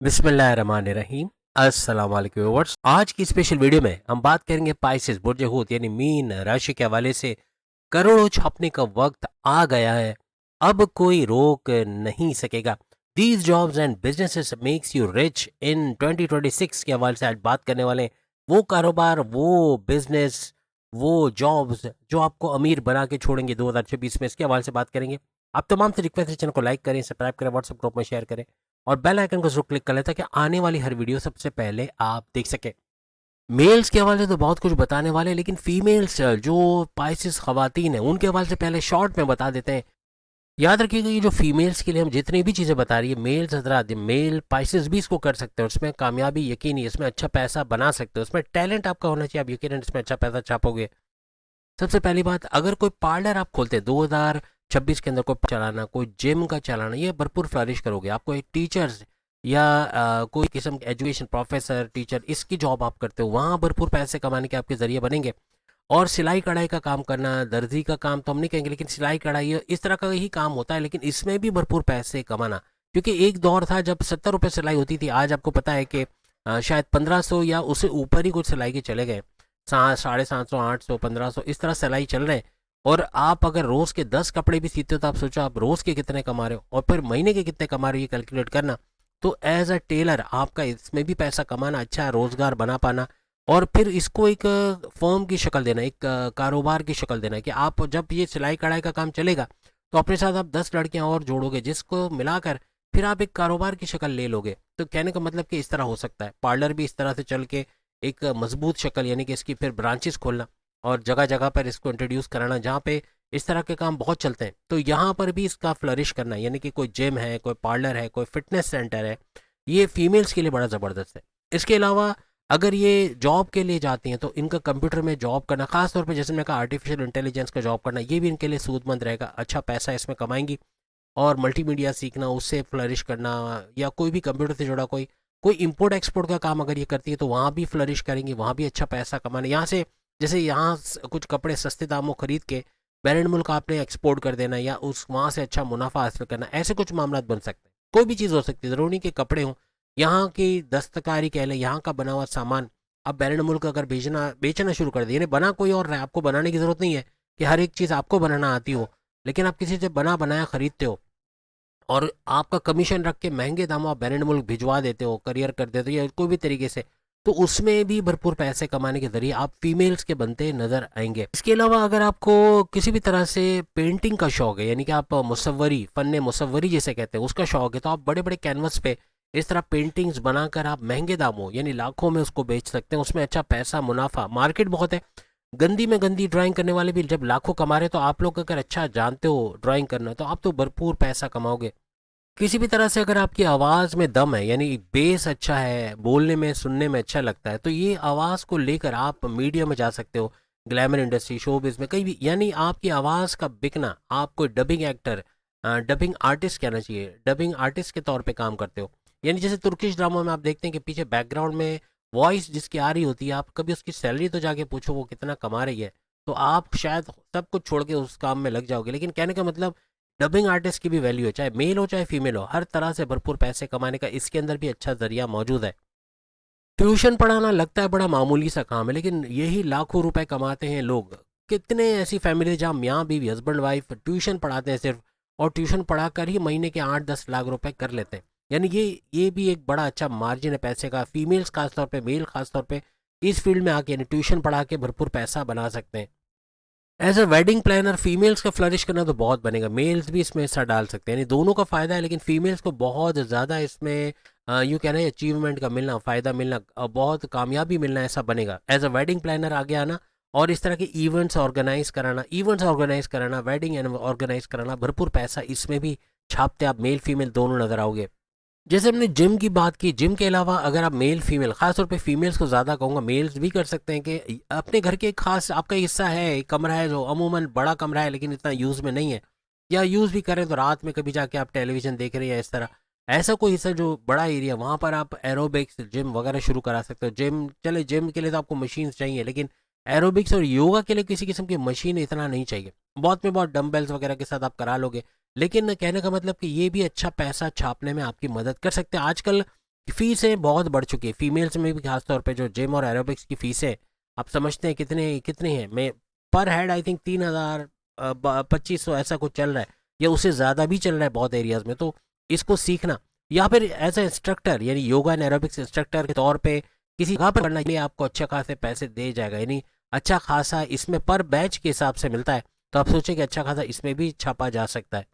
बिस्मिल्लाहिर्रहमानिर्रहीम। अस्सलाम वालेकुम व्यूअर्स। आज की स्पेशल वीडियो में हम बात करेंगे पाइसेस बुर्ज हूत यानी मीन राशि के हवाले से। करोड़ों छापने का वक्त आ गया है, अब कोई रोक नहीं सकेगा। These jobs and businesses makes you rich in 2026 के हवाले से आज बात करने वाले हैं। वो कारोबार, वो बिजनेस, वो जॉब्स जो आपको अमीर बना के छोड़ेंगे 2026 में, इसके हवाले से बात करेंगे। आप तमाम से रिक्वेस्ट है, चैनल को लाइक करें, सब्सक्राइब करें, व्हाट्सएप ग्रुप में शेयर करें और बेल आइकन को जरूर क्लिक कर लें ताकि आने वाली हर वीडियो सबसे पहले आप देख सकें। मेल्स के हवाले से तो बहुत कुछ बताने वाले हैं, लेकिन फीमेल्स जो पाइसेस खवातीन हैं उनके हवाले से पहले शॉर्ट में बता देते हैं। याद रखिएगा, ये जो फीमेल्स के लिए हम जितनी भी चीज़ें बता रही है, मेल्स हजरात, मेल पाइसेस भी इसको कर सकते हैं। उसमें कामयाबी यकीनी, इसमें अच्छा पैसा बना सकते हो, उसमें टैलेंट आपका होना चाहिए, आप यकीन इसमें अच्छा पैसा छापोगे। सबसे पहली बात, अगर कोई पार्लर आप खोलते हैं 2026 के अंदर, कोई चलाना, कोई जिम का चलाना, ये भरपूर फ्लरिश करोगे। आपको एक टीचर्स या कोई किस्म के एजुकेशन, प्रोफेसर, टीचर, इसकी जॉब आप करते हो, वहाँ भरपूर पैसे कमाने के आपके ज़रिए बनेंगे। और सिलाई कढ़ाई का काम करना, दर्जी का काम तो हम नहीं कहेंगे, लेकिन सिलाई कढ़ाई इस तरह का ही काम होता है, लेकिन इसमें भी भरपूर पैसे कमाना। क्योंकि एक दौर था जब 70 रुपये सिलाई होती थी, आज आपको पता है कि शायद 1500 या उससे ऊपर ही कुछ सिलाई के चले गए। 750, 800, 1500 इस तरह सिलाई चल रहे हैं। और आप अगर रोज़ के 10 कपड़े भी सीते हो तो आप सोचो आप रोज़ के कितने कमा रहे हो और फिर महीने के कितने कमा रहे हो, ये कैलकुलेट करना। तो एज अ टेलर आपका इसमें भी पैसा कमाना, अच्छा रोज़गार बना पाना और फिर इसको एक फर्म की शक्ल देना, एक कारोबार की शक्ल देना कि आप जब ये सिलाई कढ़ाई का काम चलेगा तो अपने साथ आप 10 लड़कियां और जोड़ोगे, जिसको मिलाकर फिर आप एक कारोबार की शक्ल ले लोगे। तो कहने का मतलब कि इस तरह हो सकता है, पार्लर भी इस तरह से चल के एक मजबूत शक्ल, यानी कि इसकी फिर ब्रांचेस खोलना और जगह जगह पर इसको इंट्रोड्यूस कराना जहाँ पे इस तरह के काम बहुत चलते हैं। तो यहाँ पर भी इसका फ्लरिश करना, यानी कि कोई जिम है, कोई पार्लर है, कोई फिटनेस सेंटर है, ये फीमेल्स के लिए बड़ा ज़बरदस्त है। इसके अलावा अगर ये जॉब के लिए जाती हैं तो इनका कंप्यूटर में जॉब करना, खास तौर पे जैसे मैंने कहा आर्टिफिशियल इंटेलिजेंस का जॉब करना, ये भी इनके लिए सूदमंद रहेगा, अच्छा पैसा इसमें कमाएंगी। और मल्टीमीडिया सीखना, उससे फ्लरिश करना, या कोई भी कंप्यूटर से जुड़ा कोई कोई इंपोर्ट एक्सपोर्ट का काम अगर ये करती है तो वहाँ भी फ्लरिश करेंगी, वहाँ भी अच्छा पैसा कमाना। यहाँ से जैसे यहाँ कुछ कपड़े सस्ते दामों खरीद के बैरन मुल्क आपने एक्सपोर्ट कर देना या उस वहाँ से अच्छा मुनाफा हासिल करना, ऐसे कुछ मामला बन सकते हैं। कोई भी चीज़ हो सकती है, ज़रूरी नहीं कि कपड़े हों, यहाँ की दस्तकारी कह लें, यहाँ का बना हुआ सामान अब बैरन मुल्क अगर बेचना शुरू कर दिए, यानी बना कोई और रहा है, आपको बनाने की ज़रूरत नहीं है कि हर एक चीज़ आपको बनाना आती हो, लेकिन आप किसी से बना बनाया खरीदते हो और आपका कमीशन रख के महंगे दामों आप बैरन मुल्क भिजवा देते हो, करियर कर देते हो या कोई भी तरीके से, तो उसमें भी भरपूर पैसे कमाने के जरिए आप फीमेल्स के बनते नजर आएंगे। इसके अलावा अगर आपको किसी भी तरह से पेंटिंग का शौक है, यानी कि आप मुसव्वरी, फन मुसव्वरी जिसे कहते हैं, उसका शौक है, तो आप बड़े बड़े कैनवस पे इस तरह पेंटिंग्स बनाकर आप महंगे दामों यानी लाखों में उसको बेच सकते हैं। उसमें अच्छा पैसा, मुनाफा, मार्केट बहुत है। गंदी में गंदी ड्राइंग करने वाले भी जब लाखों कमा रहे, तो आप लोग अगर अच्छा जानते हो ड्राइंग करना तो आप तो भरपूर पैसा कमाओगे। किसी भी तरह से अगर आपकी आवाज़ में दम है, यानी बेस अच्छा है, बोलने में सुनने में अच्छा लगता है, तो ये आवाज़ को लेकर आप मीडिया में जा सकते हो, ग्लैमर इंडस्ट्री, शोबिज़ में, कहीं भी। यानी आपकी आवाज़ का बिकना, आप कोई डबिंग एक्टर, डबिंग आर्टिस्ट कहना चाहिए, डबिंग आर्टिस्ट के तौर पे काम करते हो। यानी जैसे तुर्किश ड्रामा में आप देखते हैं कि पीछे बैकग्राउंड में वॉइस जिसकी आ रही होती है, आप कभी उसकी सैलरी तो जाके पूछो वो कितना कमा रही है, तो आप शायद सब कुछ छोड़ के उस काम में लग जाओगे। लेकिन कहने का मतलब, डबिंग आर्टिस्ट की भी वैल्यू है, चाहे मेल हो चाहे फीमेल हो, हर तरह से भरपूर पैसे कमाने का इसके अंदर भी अच्छा जरिया मौजूद है। ट्यूशन पढ़ाना लगता है बड़ा मामूली सा काम है, लेकिन यही लाखों रुपए कमाते हैं लोग। कितने ऐसी फैमिली जहाँ मियाँ बीवी, हस्बैंड वाइफ ट्यूशन पढ़ाते हैं सिर्फ, और ट्यूशन पढ़ाकर ही महीने के 8-10 लाख रुपए कर लेते हैं। यानी ये भी एक बड़ा अच्छा मार्जिन है पैसे का। फीमेल्स खासतौर पे, मेल खासतौर पे इस फील्ड में आके यानी ट्यूशन पढ़ा के भरपूर पैसा बना सकते हैं। As a wedding planner females का फ्लरिश करना तो बहुत बनेगा, मेल्स भी इसमें हिस्सा डाल सकते हैं, यानी दोनों का फ़ायदा है, लेकिन फीमेल्स को बहुत ज़्यादा इसमें यूँ कहना है अचीवमेंट का मिलना, फ़ायदा मिलना, बहुत कामयाबी मिलना, ऐसा बनेगा। एज अ वेडिंग प्लानर आगे आना और इस तरह के इवेंट्स ऑर्गेनाइज कराना, वेडिंग ऑर्गेनाइज कराना, भरपूर पैसा इसमें भी छापते आप मेल फीमेल दोनों नज़र आओगे। जैसे हमने जिम की बात की, जिम के अलावा अगर आप मेल फीमेल, खासतौर पे फीमेल्स को ज़्यादा कहूँगा, मेल्स भी कर सकते हैं कि अपने घर के एक खास आपका हिस्सा है, एक कमरा है जो अमूमन बड़ा कमरा है लेकिन इतना यूज़ में नहीं है, या यूज़ भी करें तो रात में कभी जाके आप टेलीविज़न देख रहे हैं या इस तरह, ऐसा कोई हिस्सा जो बड़ा एरिया, वहाँ पर आप एरोबिक्स जिम वगैरह शुरू करा सकते हो। जिम चले, जिम के लिए तो आपको मशीन चाहिए, लेकिन एरोबिक्स और योगा के लिए किसी किस्म की मशीन इतना नहीं चाहिए, बहुत में बहुत डम्बल्स वगैरह के साथ आप करा लोगे। लेकिन कहने का मतलब कि ये भी अच्छा पैसा छापने में आपकी मदद कर सकते हैं। आजकल फीसें बहुत बढ़ चुकी है फीमेल्स में भी, खासतौर पे जो जिम और एरोबिक्स की फीसें आप समझते हैं कितने कितनी है। मैं पर हेड आई थिंक 3,000 2500 ऐसा कुछ चल रहा है, या उससे ज़्यादा भी चल रहा है बहुत एरियाज़ में। तो इसको सीखना, या फिर एज ए इंस्ट्रक्टर यानी योगा एंड एरोबिक्स इंस्ट्रक्टर के तौर पे किसी जगह पर करना, ये आपको अच्छा खासे पैसे दे जाएगा, यानी अच्छा खासा इसमें पर बैच के हिसाब से मिलता है। तो आप सोचें कि अच्छा खासा इसमें भी छापा जा सकता है।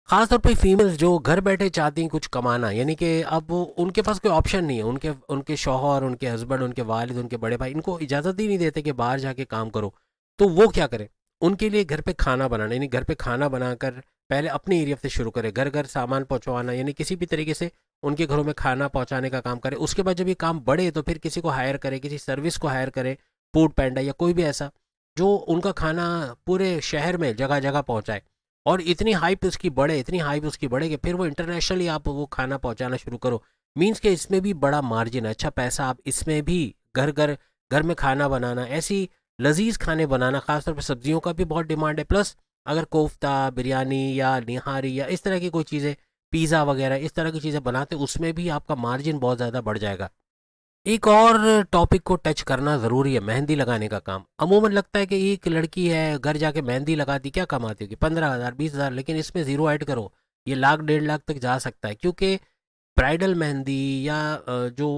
खासतौर पे फीमेल्स जो घर बैठे चाहती हैं कुछ कमाना, यानी कि अब उनके पास कोई ऑप्शन नहीं है, उनके उनके शौहर, उनके हस्बैंड, उनके वालिद, उनके बड़े भाई इनको इजाज़त ही नहीं देते कि बाहर जाके काम करो। तो वो क्या करें? उनके लिए घर पे खाना बनाना, यानी घर पे खाना बनाकर पहले अपने एरिया से शुरू करें, घर घर सामान पहुंचवाना, यानी किसी भी तरीके से उनके घरों में खाना पहुंचाने का काम करें। उसके बाद जब ये काम बढ़े तो फिर किसी को हायर करें, किसी सर्विस को हायर करें, फूड पैंडा या कोई भी ऐसा जो उनका खाना पूरे शहर में जगह जगह पहुंचाए। और इतनी हाइप उसकी बढ़े, इतनी हाइप उसकी बढ़े कि फिर वो इंटरनेशनली आप वो खाना पहुंचाना शुरू करो। मीन्स के इसमें भी बड़ा मार्जिन है, अच्छा पैसा आप इसमें भी घर घर घर में खाना बनाना, ऐसी लजीज खाने बनाना, खासतौर पर सब्जियों का भी बहुत डिमांड है। प्लस अगर कोफ्ता, बिरयानी या निहारी या इस तरह की कोई चीज़ें, पिज़्ज़ा वगैरह इस तरह की चीज़ें बनाते, उसमें भी आपका मार्जिन बहुत ज़्यादा बढ़ जाएगा। एक और टॉपिक को टच करना ज़रूरी है, मेहंदी लगाने का काम। अमूमन लगता है कि एक लड़की है घर जाके मेहंदी लगाती, क्या कमाती होगी, 15,000 20,000, लेकिन इसमें ज़ीरो ऐड करो, ये लाख 1.5 लाख तक जा सकता है। क्योंकि ब्राइडल मेहंदी या जो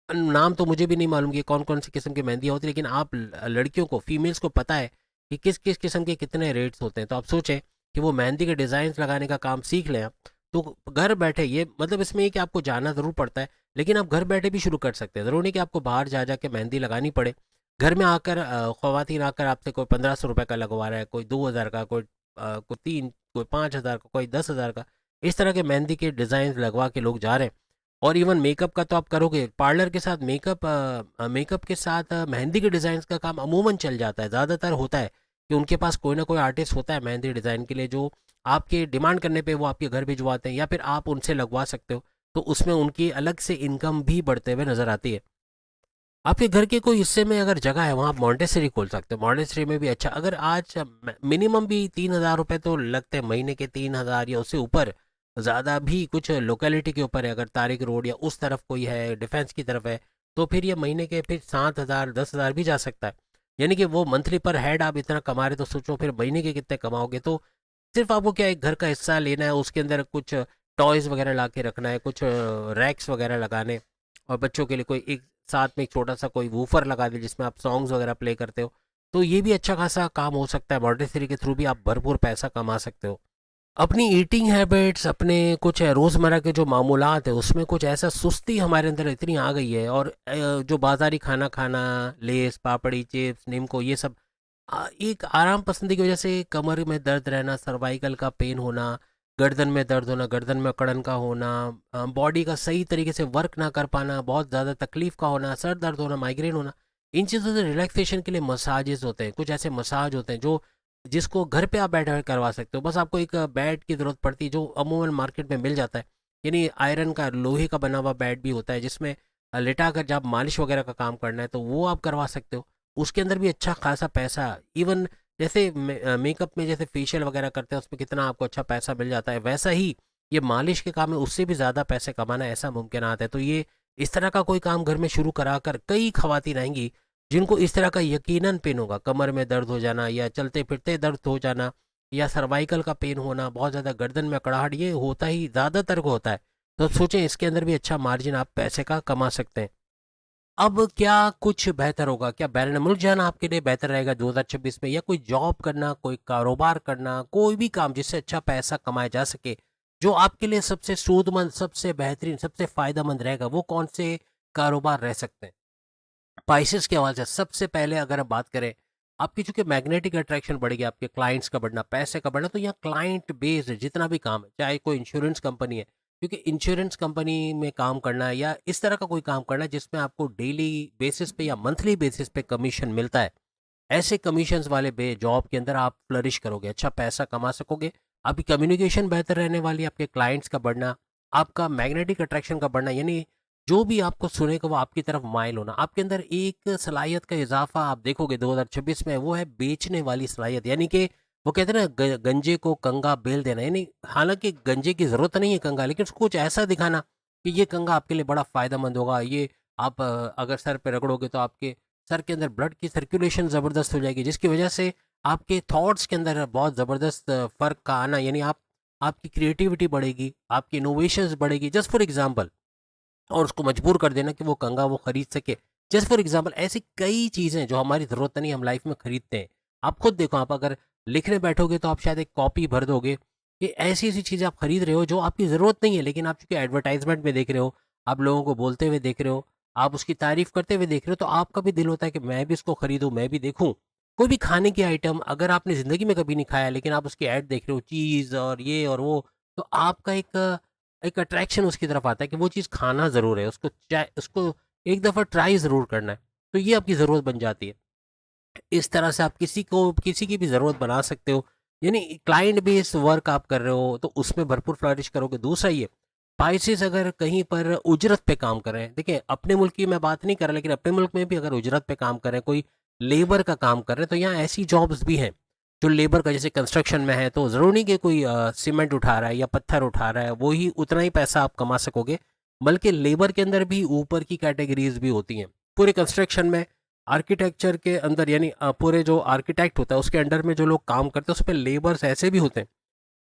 नाम तो मुझे भी नहीं मालूम कि कौन कौन सी किस्म की मेहंदी होती है, लेकिन आप लड़कियों को, फीमेल्स को पता है कि किस किस किस्म के कितने रेट्स होते हैं। तो आप सोचें कि वो मेहंदी के डिज़ाइन लगाने का काम सीख लें आप, तो घर बैठे ये मतलब इसमें ही कि आपको जाना ज़रूर पड़ता है, लेकिन आप घर बैठे भी शुरू कर सकते हैं। ज़रूरी नहीं कि आपको बाहर जा जा के मेहंदी लगानी पड़े। घर में आकर ख़वातीन आकर आपसे कोई 1,500 रुपये का लगवा रहा है, कोई 2,000 का, कोई 3, कोई 5,000 का, कोई 10,000 का, इस तरह के मेहंदी के डिज़ाइन लगवा के लोग जा रहे हैं। और इवन मेकअप का तो आप करोगे, पार्लर के साथ मेकअप के साथ मेहंदी के डिज़ाइन का काम अमूमन चल जाता है। ज़्यादातर होता है कि उनके पास कोई ना कोई आर्टिस्ट होता है मेहंदी डिज़ाइन के लिए, जो आपके डिमांड करने पे वो आपके घर भिजवाते हैं, या फिर आप उनसे लगवा सकते हो। तो उसमें उनकी अलग से इनकम भी बढ़ते हुए नज़र आती है। आपके घर के कोई हिस्से में अगर जगह है, वहाँ आप मॉन्टेसरी खोल सकते हो। मॉन्टेसरी में भी अच्छा, अगर आज मिनिमम भी 3,000 रुपये तो लगते हैं महीने के, 3,000 या उससे ऊपर। ज़्यादा भी कुछ लोकेलिटी के ऊपर है, अगर तारिक रोड या उस तरफ कोई है, डिफेंस की तरफ है, तो फिर ये महीने के फिर 7,000 10,000 भी जा सकता है। यानी कि वो मंथली पर हेड आप इतना कमा रहे, तो सोचो फिर महीने के कितने कमाओगे। तो सिर्फ आपको क्या एक घर का हिस्सा लेना है, उसके अंदर कुछ टॉयज़ वगैरह ला के रखना है, कुछ रैक्स वगैरह लगाने, और बच्चों के लिए कोई एक साथ में एक छोटा सा कोई वूफर लगा दे जिसमें आप सॉन्ग्स वगैरह प्ले करते हो। तो ये भी अच्छा खासा काम हो सकता है, मॉनेटरी के थ्रू भी आप भरपूर पैसा कमा सकते हो। अपनी ईटिंग हैबिट्स, अपने कुछ रोज़मर्रा के जो मामूलात है, उसमें कुछ ऐसा सुस्ती हमारे अंदर इतनी आ गई है, और जो बाज़ारी खाना खाना, लेस, पापड़ी, चिप्स, निम्को, ये सब एक आराम पसंदी की वजह से कमर में दर्द रहना, सर्वाइकल का पेन होना, गर्दन में दर्द होना, गर्दन में अकड़न का होना, बॉडी का सही तरीके से वर्क ना कर पाना, बहुत ज़्यादा तकलीफ का होना, सर दर्द होना, माइग्रेन होना, इन चीज़ों से रिलैक्सेशन के लिए मसाजेस होते हैं। कुछ ऐसे मसाज होते हैं जो जिसको घर पे आप बैठ कर करवा सकते हो। बस आपको एक बेड की ज़रूरत पड़ती है, जो अमूमन मार्केट में मिल जाता है। यानी आयरन का, लोहे का बना हुआ बेड भी होता है, जिसमें लेटा कर जब मालिश वगैरह का काम करना है तो वो आप करवा सकते हो। उसके अंदर भी अच्छा खासा पैसा, इवन जैसे मेकअप में जैसे फेशियल वगैरह करते हैं उसमें कितना आपको अच्छा पैसा मिल जाता है, वैसा ही ये मालिश के काम में उससे भी ज़्यादा पैसे कमाना ऐसा मुमकिनात है। तो ये इस तरह का कोई काम घर में शुरू करा कर कई खवातीन आएंगी जिनको इस तरह का यकीनन पेन होगा, कमर में दर्द हो जाना, या चलते फिरते दर्द हो जाना, या सर्वाइकल का पेन होना, बहुत ज़्यादा गर्दन में कड़ाहट, ये होता ही ज़्यादातर को होता है। तो सोचें इसके अंदर भी अच्छा मार्जिन आप पैसे का कमा सकते हैं। अब क्या कुछ बेहतर होगा, क्या बैरून मुल्क जाना आपके लिए बेहतर रहेगा 2026 में, या कोई जॉब करना, कोई कारोबार करना, कोई भी काम जिससे अच्छा पैसा कमाया जा सके, जो आपके लिए सबसे सूदमंद, सबसे बेहतरीन, सबसे फायदेमंद रहेगा, वो कौन से कारोबार रह सकते हैं? स्पाइसेस के हवाले से सबसे पहले अगर हम बात करें, आपकी चूंकि मैग्नेटिक अट्रैक्शन बढ़ेगी, आपके क्लाइंट्स का बढ़ना, पैसे का बढ़ना, तो यहाँ क्लाइंट बेस्ड जितना भी काम है, चाहे कोई इंश्योरेंस कंपनी है, क्योंकि इंश्योरेंस कंपनी में काम करना है, या इस तरह का कोई काम करना है जिसमें आपको डेली बेसिस पे या मंथली बेसिस पे कमीशन मिलता है, ऐसे कमीशंस वाले बे जॉब के अंदर आप फ्लरिश करोगे, अच्छा पैसा कमा सकोगे। आपकी कम्युनिकेशन बेहतर रहने वाली है, आपके क्लाइंट्स का बढ़ना, आपका मैग्नेटिक अट्रैक्शन का बढ़ना, यानी जो भी आपको सुनेगा वो आपकी तरफ माइल होना, आपके अंदर एक सलाहियत का इजाफा आप देखोगे 2026 में, वो है बेचने वाली सलाहियत। यानी कि वो कहते हैं ना, गंजे को कंगा बेल देना, यानी हालांकि गंजे की ज़रूरत नहीं है कंगा, लेकिन उसको कुछ ऐसा दिखाना कि ये कंघा आपके लिए बड़ा फ़ायदेमंद होगा, ये आप अगर सर पे रगड़ोगे तो आपके सर के अंदर ब्लड की सर्कुलेशन ज़बरदस्त हो जाएगी, जिसकी वजह से आपके थॉट्स के अंदर बहुत ज़बरदस्त फ़र्क का आना, यानी आपकी क्रिएटिविटी बढ़ेगी, आपकी इनोवेशंस बढ़ेगी, जस्ट फॉर एग्ज़ाम्पल। और उसको मजबूर कर देना कि वो कंघा वो खरीद सके। जस्ट फॉर एग्ज़ाम्पल ऐसी कई चीज़ें जो हमारी ज़रूरत नहीं, हम लाइफ़ में खरीदते हैं। आप खुद देखो, आप अगर लिखने बैठोगे तो आप शायद एक कॉपी भर दोगे कि ऐसी-ऐसी चीज़ें आप खरीद रहे हो जो आपकी ज़रूरत नहीं है, लेकिन आप चूँकि एडवर्टाइज़मेंट में देख रहे हो, आप लोगों को बोलते हुए देख रहे हो, आप उसकी तारीफ़ करते हुए देख रहे हो, तो आपका भी दिल होता है कि मैं भी इसको खरीदूँ, मैं भी देखूँ। कोई भी खाने की आइटम अगर आपने ज़िंदगी में कभी नहीं खाया, लेकिन आप उसकी ऐड देख रहे हो, चीज़ और ये और वो, तो आपका एक अट्रैक्शन उसकी तरफ आता है कि वो चीज़ खाना ज़रूर है, उसको एक दफ़ा ट्राई ज़रूर करना है। तो ये आपकी ज़रूरत बन जाती है। इस तरह से आप किसी की भी ज़रूरत बना सकते हो। यानी क्लाइंट बेस्ड वर्क आप कर रहे हो तो उसमें भरपूर फ्लरिश करोगे। दूसरा ये, स्पाइसेस अगर कहीं पर उजरत पे काम कर रहे हैं, देखिए अपने मुल्क की मैं बात नहीं कर रहा, लेकिन अपने मुल्क में भी अगर उजरत पे काम कर रहे हैं, कोई लेबर का काम कर रहे हैं, तो यहाँ ऐसी जॉब्स भी हैं जो लेबर का, जैसे कंस्ट्रक्शन में है, तो ज़रूरी नहीं कि कोई सीमेंट उठा रहा है या पत्थर उठा रहा है वो ही उतना ही पैसा आप कमा सकोगे, बल्कि लेबर के अंदर भी ऊपर की कैटेगरीज भी होती हैं। पूरे कंस्ट्रक्शन में आर्किटेक्चर के अंदर, यानी पूरे जो आर्किटेक्ट होता है उसके अंडर में जो लोग काम करते हैं उसमें लेबर्स ऐसे भी होते हैं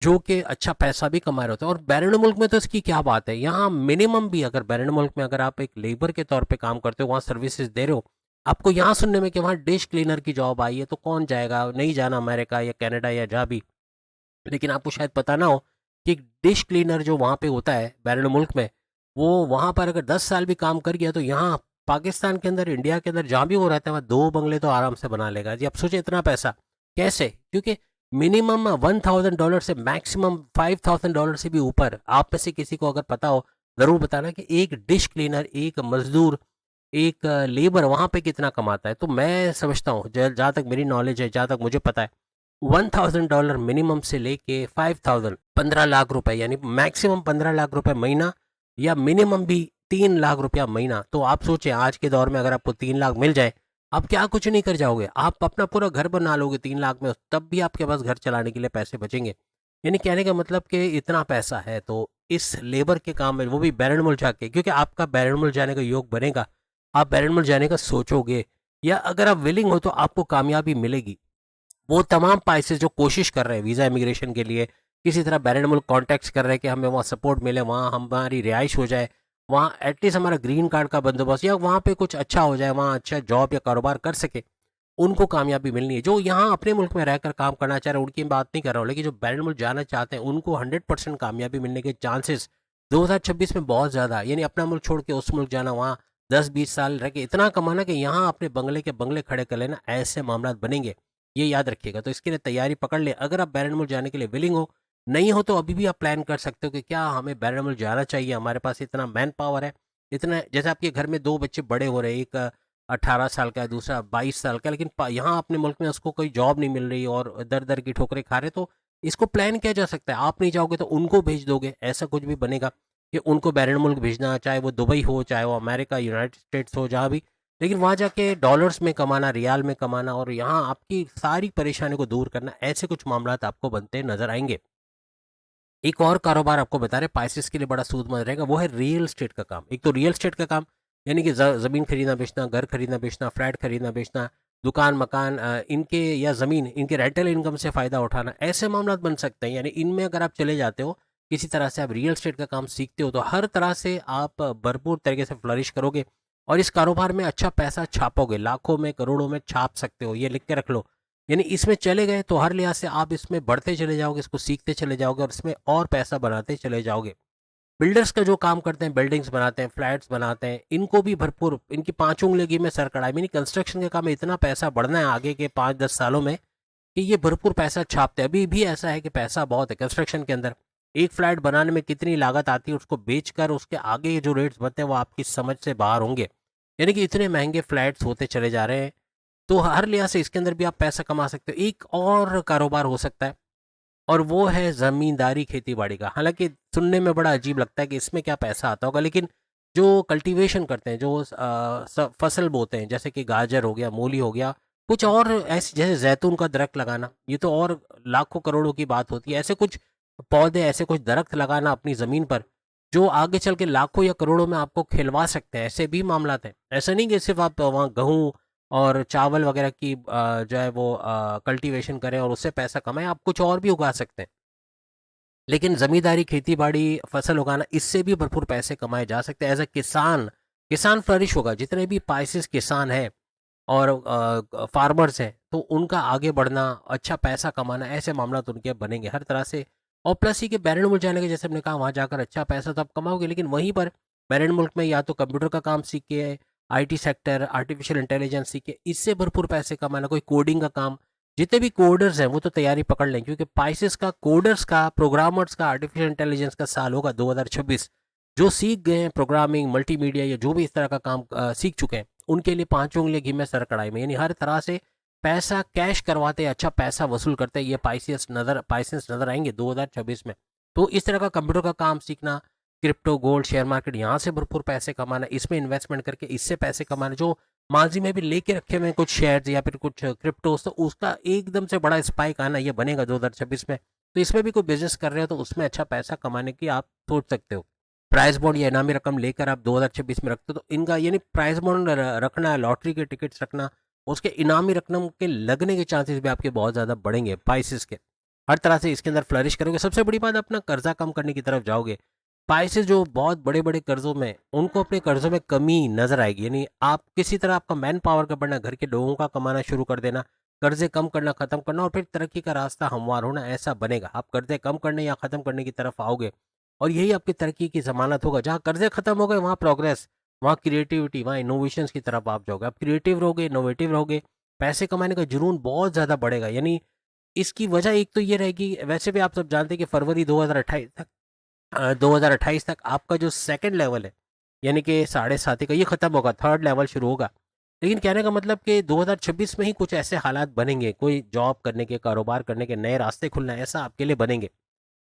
जो कि अच्छा पैसा भी कमा रहे होते हैं। और बैरून मुल्क में तो इसकी क्या बात है, यहाँ मिनिमम भी, अगर बैरून मुल्क में अगर आप एक लेबर के तौर पे काम करते हो, वहाँ सर्विसेज दे रहे हो, आपको यहाँ सुनने में कि वहाँ डिश क्लीनर की जॉब आई है, तो कौन जाएगा, नहीं जाना अमेरिका या कनाडा या जहाँ भी। लेकिन आपको शायद पता ना हो कि डिश क्लीनर जो वहाँ पे होता है बैरून मुल्क में, वो वहाँ पर अगर 10 साल भी काम कर गया तो यहाँ पाकिस्तान के अंदर, इंडिया के अंदर, जहाँ भी वो रहता है वहाँ 2 बंगले तो आराम से बना लेगा जी। अब सोचिए इतना पैसा कैसे, क्योंकि मिनिमम $1,000 से मैक्सिमम $5,000 से भी ऊपर, आप में से किसी को अगर पता हो ज़रूर बताना कि एक डिश क्लीनर, एक मजदूर, एक लेबर वहाँ पे कितना कमाता है। तो मैं समझता हूँ, जहाँ तक मेरी नॉलेज है, जहाँ तक मुझे पता है, $1,000 मिनिमम से लेके 5,000, 15 लाख रुपए, यानी मैक्सिमम 15 लाख रुपए महीना, या मिनिमम भी 3 लाख रुपया महीना। तो आप सोचें आज के दौर में अगर आपको 3 लाख मिल जाए, आप क्या कुछ नहीं कर जाओगे, आप अपना पूरा घर बना लोगे 3 लाख में, तब भी आपके पास घर चलाने के लिए पैसे बचेंगे। यानी कहने का मतलब कि इतना पैसा है, तो इस लेबर के काम में, वो भी बैरून मुल्क जाके, क्योंकि आपका बैरून मुल्क जाने का योग बनेगा, आप बैरून मुल्क जाने का सोचोगे, या अगर आप विलिंग हो तो आपको कामयाबी मिलेगी। वो तमाम पाइसेस जो कोशिश कर रहे हैं वीज़ा इमिग्रेशन के लिए, किसी तरह बैरून मुल्क कॉन्टैक्ट्स कर रहे हैं कि हमें वहाँ सपोर्ट मिले, वहाँ हमारी रिहाइश हो जाए, वहाँ एटलीस्ट हमारा ग्रीन कार्ड का बंदोबस्त, या वहाँ पे कुछ अच्छा हो जाए, वहाँ अच्छा जॉब या कारोबार कर सके, उनको कामयाबी मिलनी है। जो यहाँ अपने मुल्क में रहकर काम करना चाह रहे हैं उनकी मैं बात नहीं कर रहा हूँ, लेकिन जो बैरून मुल्क जाना चाहते हैं उनको 100% कामयाबी मिलने के चांसेस 2026 में बहुत ज़्यादा है। यानी अपना मुल्क छोड़ के उस मुल्क जाना, वहाँ 10-20 साल रह के इतना कमाना कि यहाँ अपने बंगले के बंगले खड़े कर लेना, ऐसे मामला बनेंगे। ये याद रखिएगा। तो इसके लिए तैयारी पकड़ ले। अगर आप बैरून मुल्क जाने के लिए विलिंग हो, नहीं हो, तो अभी भी आप प्लान कर सकते हो कि क्या हमें बैरून मुल्क जाना चाहिए, हमारे पास इतना मैन पावर है, इतना, जैसे आपके घर में 2 बच्चे बड़े हो रहे हैं, एक 18 साल का है, दूसरा 22 साल का है, लेकिन यहाँ अपने मुल्क में उसको कोई जॉब नहीं मिल रही और दर-दर की ठोकरें खा रहे, तो इसको प्लान किया जा सकता है। आप नहीं जाओगे तो उनको भेज दोगे, ऐसा कुछ भी बनेगा कि उनको बैरून मुल्क भेजना, चाहे वो दुबई हो, चाहे वो अमेरिका, यूनाइटेड स्टेट्स हो, जहाँ भी, लेकिन वहाँ जाके डॉलर्स में कमाना, रियाल में कमाना, और यहाँ आपकी सारी परेशानी को दूर करना, ऐसे कुछ मामलात आपको बनते नज़र आएँगे। एक और कारोबार आपको बता रहे पाइसेस के लिए बड़ा सूदमंद रहेगा, वो है रियल एस्टेट का काम। एक तो रियल एस्टेट का काम, यानी कि ज़मीन खरीदना बेचना, घर खरीदना बेचना, फ्लैट खरीदना बेचना, दुकान मकान, इनके, या ज़मीन, इनके रेंटल इनकम से फ़ायदा उठाना, ऐसे मामलात बन सकते हैं। यानी इनमें अगर आप चले जाते हो, किसी तरह से आप रियल एस्टेट का काम सीखते हो, तो हर तरह से आप भरपूर तरीके से फ्लरिश करोगे और इस कारोबार में अच्छा पैसा छापोगे, लाखों में, करोड़ों में छाप सकते हो, ये लिख के रख लो। यानी इसमें चले गए तो हर लिहाज से आप इसमें बढ़ते चले जाओगे, इसको सीखते चले जाओगे और इसमें और पैसा बनाते चले जाओगे। बिल्डर्स का जो काम करते हैं, बिल्डिंग्स बनाते हैं, फ्लैट्स बनाते हैं, इनको भी भरपूर, इनकी 5 उंगली में सर कढ़ाई, यानी कंस्ट्रक्शन के काम में इतना पैसा बढ़ना है आगे के 5-10 सालों में कि ये भरपूर पैसा छापते हैं। अभी भी ऐसा है कि पैसा बहुत है कंस्ट्रक्शन के अंदर। एक फ्लैट बनाने में कितनी लागत आती है, उसको बेचकर उसके आगे जो रेट्स बनते हैं वो आपकी समझ से बाहर होंगे। यानी कि इतने महंगे फ्लैट्स होते चले जा रहे हैं, तो हर लिहाज से इसके अंदर भी आप पैसा कमा सकते हो। एक और कारोबार हो सकता है, और वो है ज़मींदारी खेती-बाड़ी का। हालाँकि सुनने में बड़ा अजीब लगता है कि इसमें क्या पैसा आता होगा, लेकिन जो कल्टीवेशन करते हैं, जो फसल बोते हैं, जैसे कि गाजर हो गया, मूली हो गया, कुछ और ऐसे, जैसे ज़ैतून का दरख्त लगाना, ये तो और लाखों करोड़ों की बात होती है। ऐसे कुछ पौधे, ऐसे कुछ दरख्त लगाना अपनी ज़मीन पर, जो आगे चल के लाखों या करोड़ों में आपको खिलवा सकते हैं। ऐसे भी मामलात हैं। ऐसा नहीं कि सिर्फ आप वहाँ गेहूँ और चावल वगैरह की जो है वो कल्टीवेशन करें और उससे पैसा कमाएं। आप कुछ और भी उगा सकते हैं। लेकिन ज़मींदारी, खेती-बाड़ी, फसल उगाना, इससे भी भरपूर पैसे कमाए जा सकते हैं। एज़ अ किसान, किसान फ्लरिश होगा। जितने भी स्पाइसेस किसान हैं और फार्मर्स हैं, तो उनका आगे बढ़ना, अच्छा पैसा कमाना, ऐसे मामला तो उनके बनेंगे हर तरह से। और प्लस ये कि बैरून मुल्क जाने के, जैसे हमने कहा, वहाँ जाकर अच्छा पैसा तो आप कमाओगे, लेकिन वहीं पर बैरून मुल्क में या तो कंप्यूटर का काम सीख के, आईटी सेक्टर, आर्टिफिशियल इंटेलिजेंस सीख के, इससे भरपूर पैसे कमाना, कोई कोडिंग का काम। जितने भी कोडर्स हैं वो तो तैयारी पकड़ लें, क्योंकि पाइसेस का, कोडर्स का, प्रोग्रामर्स का, आर्टिफिशियल इंटेलिजेंस का साल होगा 2026। जो सीख गए हैं प्रोग्रामिंग, मल्टीमीडिया या जो भी इस तरह का काम सीख चुके हैं, उनके लिए पांचों उंगली घी में सर कढ़ाई में, यानी हर तरह से पैसा कैश करवाते, अच्छा पैसा वसूल करते, ये पाइसेस नजर आएंगे 2026 में। तो इस तरह का कंप्यूटर का काम सीखना, क्रिप्टो, गोल्ड, शेयर मार्केट, यहाँ से भरपूर पैसे कमाना, इसमें इन्वेस्टमेंट करके इससे पैसे कमाना, जो माजी में भी लेके रखे हुए कुछ शेयर्स या फिर कुछ क्रिप्टोस, तो उसका एकदम से बड़ा स्पाइक आना, ये बनेगा 2026 में। तो इसमें भी कोई बिजनेस कर रहे हो तो उसमें अच्छा पैसा कमाने की आप सोच सकते हो। प्राइस बॉन्ड या इनामी रकम लेकर आप 2026 में रखते हो, तो इनका यानी प्राइस बॉन्ड रखना है, लॉटरी के टिकट्स रखना, उसके इनामी रकम के लगने के चांसेस भी आपके बहुत ज़्यादा बढ़ेंगे पाइसेस के। हर तरह से इसके अंदर फ्लरिश करोगे। सबसे बड़ी बात, अपना कर्जा कम करने की तरफ जाओगे। पाइसेस जो बहुत बड़े बड़े कर्जों में, उनको अपने कर्जों में कमी नजर आएगी, यानी आप किसी तरह आपका मैन पावर का बढ़ना, घर के लोगों का कमाना शुरू कर देना, कर्जे कम करना, खत्म करना, और फिर तरक्की का रास्ता हमवार होना, ऐसा बनेगा। आप कर्जे कम करने या खत्म करने की तरफ आओगे, और यही आपकी तरक्की की ज़मानत होगा। जहाँ कर्जे खत्म हो गए, वहाँ प्रोग्रेस, वहाँ क्रिएटिविटी, वहाँ इनोवेशंस की तरफ आप जाओगे। आप क्रिएटिव रहोगे, इनोवेटिव रहोगे, पैसे कमाने का जुनून बहुत ज़्यादा बढ़ेगा। यानी इसकी वजह एक तो ये रहेगी, वैसे भी आप सब जानते हैं कि फरवरी 2028 तक 2028 तक आपका जो सेकंड लेवल है, यानी कि 7.5 का, ये खत्म होगा, थर्ड लेवल शुरू होगा। लेकिन कहने का मतलब कि 2026 में ही कुछ ऐसे हालात बनेंगे, कोई जॉब करने के, कारोबार करने के नए रास्ते खुलना, ऐसा आपके लिए बनेंगे।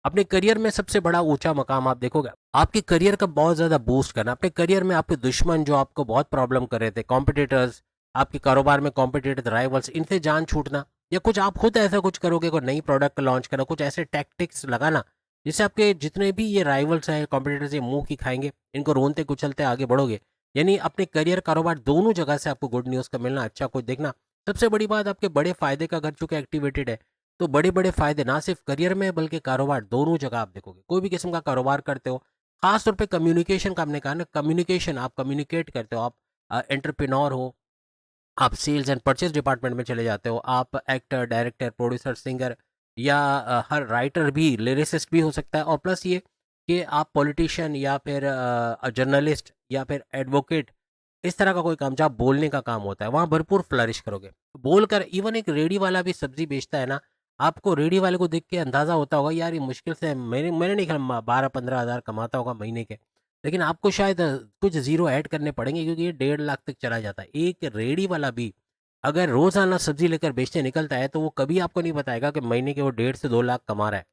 अपने करियर में सबसे बड़ा ऊंचा मकाम आप देखोगे, आपके करियर का बहुत ज़्यादा बूस्ट करना। अपने करियर में आपके दुश्मन जो आपको बहुत प्रॉब्लम कर रहे थे, कॉम्पिटिटर्स, आपके कारोबार में कॉम्पिटिटर, राइवल्स, इनसे जान छूटना, या कुछ आप खुद ऐसा कुछ करोगे, कोई नई प्रोडक्ट लॉन्च करना, कुछ ऐसे टैक्टिक्स लगाना जिससे आपके जितने भी ये राइवल्स हैं, कॉम्पिटिटर्स, ये मुंह की खाएंगे, इनको रोनते कुचलते आगे बढ़ोगे। यानी अपने करियर, कारोबार, दोनों जगह से आपको गुड न्यूज़ का मिलना, अच्छा कुछ देखना। सबसे बड़ी बात, आपके बड़े फायदे का घर चूंकि एक्टिवेटेड है, तो बड़े बड़े फायदे ना सिर्फ करियर में बल्कि कारोबार, दोनों जगह आप देखोगे। कोई भी किस्म का कारोबार करते हो, खास तौर पे कम्युनिकेशन का, हमने कहा ना, कम्युनिकेशन, आप कम्युनिकेट करते हो, आप एंटरप्रेन्योर हो, आप सेल्स एंड परचेज डिपार्टमेंट में चले जाते हो, आप एक्टर, डायरेक्टर, प्रोड्यूसर, सिंगर, या हर राइटर भी, लिरिसिस्ट भी हो सकता है। और प्लस ये कि आप पॉलिटिशियन या फिर जर्नलिस्ट या फिर एडवोकेट, इस तरह का कोई काम जहाँ बोलने का काम होता है, वहाँ भरपूर फ्लरिश करोगे। बोलकर, इवन एक रेडी वाला भी सब्जी बेचता है ना, आपको रेडी वाले को देख के अंदाजा होता होगा, यार ये मुश्किल से, मैंने नहीं ख्याल 12-15 हज़ार कमाता होगा महीने के, लेकिन आपको शायद कुछ ज़ीरो ऐड करने पड़ेंगे, क्योंकि ये 1.5 लाख तक चला जाता है। एक रेडी वाला भी अगर रोज़ाना सब्ज़ी लेकर बेचने निकलता है, तो वो कभी आपको नहीं बताएगा कि महीने के वो 1.5 से 2 लाख कमा रहा है।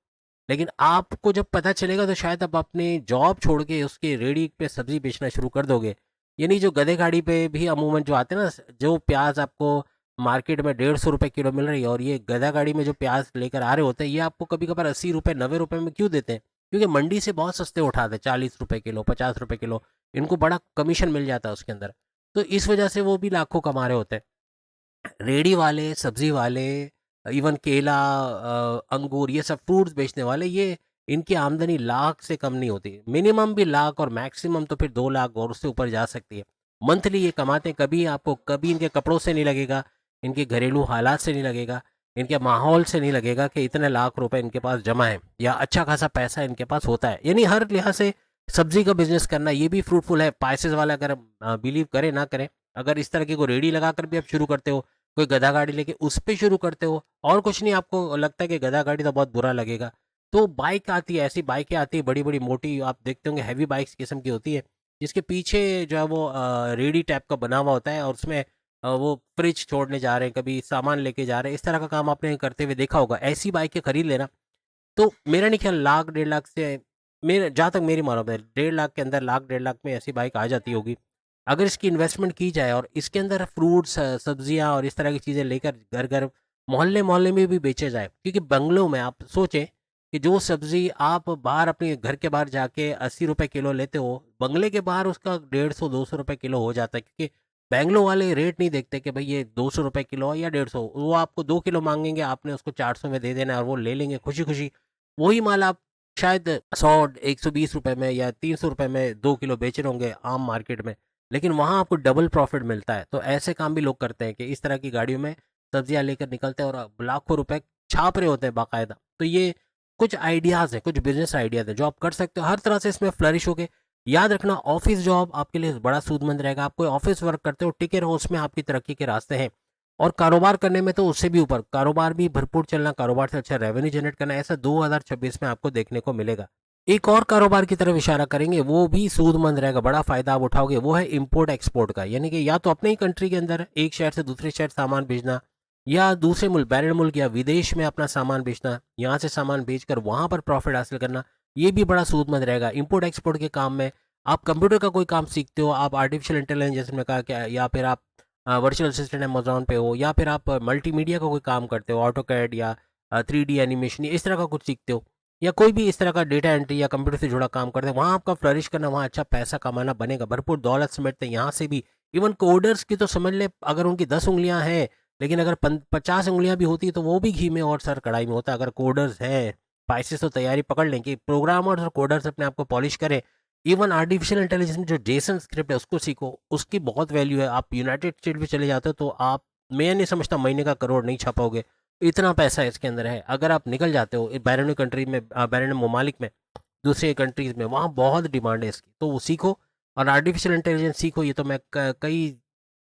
लेकिन आपको जब पता चलेगा, तो शायद आप अपने जॉब छोड़ के उसके रेडी पे सब्ज़ी बेचना शुरू कर दोगे। यानी जो गधे गाड़ी पे भी अमूमन जो आते हैं ना, जो प्याज़ आपको मार्केट में 150 रुपये किलो मिल रही है, और ये गधा गाड़ी में जो प्याज़ लेकर आ रहे होते हैं, ये आपको कभी-कभार 80 रुपये, 90 रुपये में क्यों देते हैं? क्योंकि मंडी से बहुत सस्ते उठाते हैं, 40 रुपये किलो, 50 रुपये किलो, इनको बड़ा कमीशन मिल जाता है उसके अंदर। तो इस वजह से वो भी लाखों कमा रहे होते हैं। रेडी वाले, सब्जी वाले, इवन केला, अंगूर, ये सब फ्रूट्स बेचने वाले, ये इनकी आमदनी लाख से कम नहीं होती। मिनिमम भी लाख, और मैक्सिमम तो फिर 2 लाख और उससे ऊपर जा सकती है। मंथली ये कमाते हैं। कभी आपको, कभी इनके कपड़ों से नहीं लगेगा, इनके घरेलू हालात से नहीं लगेगा, इनके माहौल से नहीं लगेगा कि इतने लाख रुपए इनके पास जमा है या अच्छा खासा पैसा इनके पास होता है। यानी हर लिहाज से सब्जी का बिजनेस करना ये भी फ्रूटफुल है। पाइसेस वाला, अगर बिलीव करें ना करें, अगर इस तरह की कोई रेडी लगाकर भी आप शुरू करते हो, कोई गधा गाड़ी लेके उस पे शुरू करते हो, और कुछ नहीं, आपको लगता है कि गधा गाड़ी तो बहुत बुरा लगेगा, तो बाइक आती है, ऐसी बाइकें आती है बड़ी बड़ी मोटी, आप देखते होंगे हैवी बाइक्स किस्म की होती है, जिसके पीछे जो है वो रेडी टाइप का बना हुआ होता है, और उसमें वो फ्रिज छोड़ने जा रहे हैं, कभी सामान लेके जा रहे हैं, इस तरह का काम आपने करते हुए देखा होगा। ऐसी बाइकें खरीद लेना, तो मेरा नहीं ख्याल लाख, 1.5 लाख से, मेरे जहाँ तक मेरी मालूम है, 1.5 लाख के अंदर, लाख, 1.5 लाख में ऐसी बाइक आ जाती होगी। अगर इसकी इन्वेस्टमेंट की जाए, और इसके अंदर फ्रूट्स, सब्जियाँ और इस तरह की चीज़ें लेकर घर घर, मोहल्ले मोहल्ले में भी बेचे जाए, क्योंकि बंगलों में आप सोचें कि जो सब्जी आप बाहर अपने घर के बाहर जाके 80 रुपए किलो लेते हो, बंगले के बाहर उसका 150-200 रुपए किलो हो जाता है, क्योंकि बैंगलोर वाले रेट नहीं देखते कि भाई ये 200 रुपए किलो है या 150, वो आपको 2 किलो मांगेंगे, आपने उसको 400 में दे देना है और वो ले लेंगे खुशी खुशी। वही माल आप शायद 100-120 रुपए में या 300 रुपए में 2 किलो बेच रहे होंगे आम मार्केट में, लेकिन वहाँ आपको डबल प्रॉफिट मिलता है। तो ऐसे काम भी लोग करते हैं कि इस तरह की गाड़ियों में सब्जियां लेकर निकलते हैं और लाखों रुपए छाप रहे होते हैं बाकायदा। तो ये कुछ आइडियाज़ हैं, कुछ बिजनेस आइडियाज़ हैं जो आप कर सकते हो, हर तरह से इसमें फ्लरिश होगे। याद रखना, ऑफिस जॉब आपके लिए बड़ा सूदमंद रहेगा। आप कोई ऑफिस वर्क करते हो, टिके रहो उसमें, आपकी तरक्की के रास्ते हैं। और कारोबार करने में तो उससे भी ऊपर, कारोबार भी भरपूर चलना, कारोबार से अच्छा रेवेन्यू जनरेट करना, ऐसा 2026 में आपको देखने को मिलेगा। एक और कारोबार की तरफ इशारा करेंगे, वो भी सूदमंद रहेगा, बड़ा फायदा आप उठाओगे, वो है इंपोर्ट एक्सपोर्ट का। यानी कि या तो अपने ही कंट्री के अंदर एक शहर से दूसरे शहर सामान भेजना, या दूसरे मुल्क, बैरन मुल्क या विदेश में अपना सामान बेचना, यहाँ से सामान बेचकर वहाँ पर प्रॉफिट हासिल करना, ये भी बड़ा सूदमंद रहेगा। इंपोर्ट एक्सपोर्ट के काम में आप कंप्यूटर का कोई काम सीखते हो, आप आर्टिफिशियल इंटेलिजेंस में कहा क्या, या फिर आप वर्चुअल असिस्टेंट अमेजोन पे हो, या फिर आप मल्टीमीडिया का कोई काम करते हो, ऑटो कैड या 3D एनिमेशन, इस तरह का कुछ सीखते हो, या कोई भी इस तरह का डेटा एंट्री या कंप्यूटर से जुड़ा काम करते हैं, वहाँ आपका फ्लरिश करना, वहाँ अच्छा पैसा कमाना बनेगा, भरपूर दौलत समेटते हैं यहाँ से भी। इवन कोडर्स की तो समझ ले, अगर उनकी 10 उंगलियां हैं, लेकिन अगर 50 उंगलियां भी होती तो वो भी घी में और सर कढ़ाई में होता। अगर कोडर्स हैं, पाइसेस तो तैयारी पकड़ लें कि प्रोग्रामर्स और कोडर्स अपने आप को पॉलिश करें। इवन आर्टिफिशियल इंटेलिजेंस में जो जेसन स्क्रिप्ट है उसको सीखो, उसकी बहुत वैल्यू है। आप यूनाइटेड स्टेट भी चले जाते हो तो आप, मैं नहीं समझता महीने का करोड़ नहीं छापाओगे, इतना पैसा इसके अंदर है। अगर आप निकल जाते हो बैरून कंट्री में, बैरून ममालिक में, दूसरे कंट्रीज में, वहाँ बहुत डिमांड है इसकी, तो वो सीखो। और आर्टिफिशियल इंटेलिजेंस सीखो, ये तो मैं कई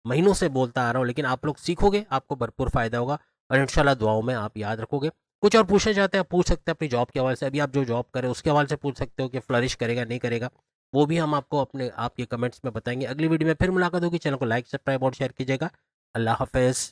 महीनों से बोलता आ रहा हूँ, लेकिन आप लोग सीखोगे, आपको भरपूर फायदा होगा और इंशाल्लाह दुआओं में आप याद रखोगे। कुछ और पूछना चाहते हैं आप पूछ सकते हैं अपनी जॉब के हवाले से, अभी आप जो जॉब करें उसके हवाले से पूछ सकते हो कि फ्लरिश करेगा नहीं करेगा, वो भी हम आपको अपने आपके कमेंट्स में बताएंगे। अगली वीडियो में फिर मुलाकात होगी, चैनल को लाइक सब्सक्राइब और शेयर कीजिएगा। अल्लाह हाफिज़।